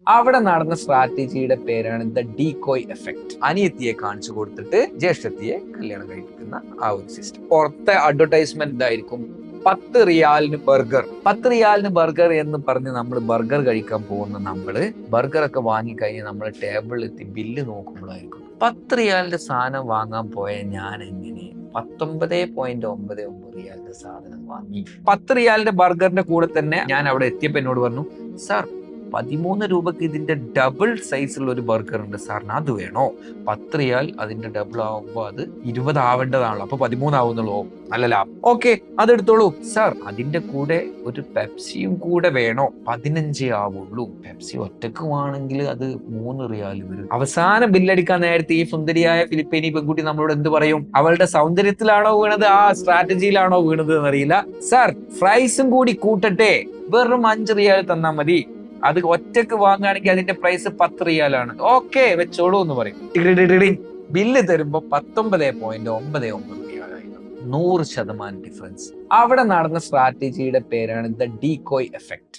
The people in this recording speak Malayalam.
അവിടെ നടന്ന സ്ട്രാറ്റജിയുടെ പേരാണ് ദ ഡീകോയ് എഫക്ട്. അനിയത്തിയെ കാണിച്ചു കൊടുത്തിട്ട് ജ്യേഷ്ഠത്തിയെ കല്യാണം കഴിപ്പിക്കുന്ന ആ ഒരു സിസ്റ്റം. പുറത്തെ അഡ്വർടൈസ്മെന്റ് ഇതായിരിക്കും, 10 റിയാലിന് ബർഗർ. 10 റിയാലിന് ബർഗർ എന്ന് പറഞ്ഞ് നമ്മൾ ബർഗർ കഴിക്കാൻ പോകുന്ന ബർഗർ ഒക്കെ വാങ്ങിക്കഴിഞ്ഞ് നമ്മൾ ടേബിളിൽ എത്തി ബില്ല് നോക്കുമ്പോഴായിരിക്കും 10 റിയാലിന്റെ സാധനം വാങ്ങാൻ പോയ ഞാൻ എങ്ങനെ 19.99 റിയാലിന്റെ സാധനം വാങ്ങി. 10 റിയാലിന്റെ ബർഗറിന്റെ കൂടെ തന്നെ ഞാൻ അവിടെ എത്തിയപ്പോ എന്നോട് പറഞ്ഞു, സാർ 13 രൂപക്ക് ഇതിന്റെ ഡബിൾ സൈസുള്ള ഒരു ബർഗർ ഉണ്ട് സാറിന്, അത് വേണോ? 10 റിയാൽ അതിന്റെ ഡബിൾ ആവുമ്പോ അത് 20 ആവേണ്ടതാണല്ലോ, അപ്പൊ 13 ആവുന്നുള്ളൂ, നല്ല ലാഭം. ഓക്കെ, അതെടുത്തോളൂ സാർ. അതിന്റെ കൂടെ ഒരു പെപ്സിയും കൂടെ വേണോ? 15 ആവുള്ളൂ. പെപ്സി ഒറ്റക്കുവാണെങ്കിൽ അത് 3 റിയാൽ വരും. അവസാനം ബില്ലടിക്കാൻ നേരത്തെ ഈ സുന്ദരിയായ ഫിലിപ്പീനി പെൺകുട്ടി നമ്മളോട് എന്ത് പറയും? അവളുടെ സൗന്ദര്യത്തിലാണോ വീണത്, ആ സ്ട്രാറ്റജിയിലാണോ വീണത് എന്നറിയില്ല. സാർ ഫ്രൈസും കൂടി കൂട്ടട്ടെ, വെറും 5 റിയാൽ തന്നാ മതി, അത് ഒറ്റക്ക് വാങ്ങുകയാണെങ്കിൽ അതിന്റെ പ്രൈസ് 10 റിയാലാണ്. ഓക്കെ വെച്ചോളൂ എന്ന് പറയും. ബില്ല് തരുമ്പോ 19.99 റിയാലായി. 100% ഡിഫറൻസ്. അവിടെ നടന്ന സ്ട്രാറ്റജിയുടെ പേരാണ് ദ ഡീകോയ് എഫക്ട്.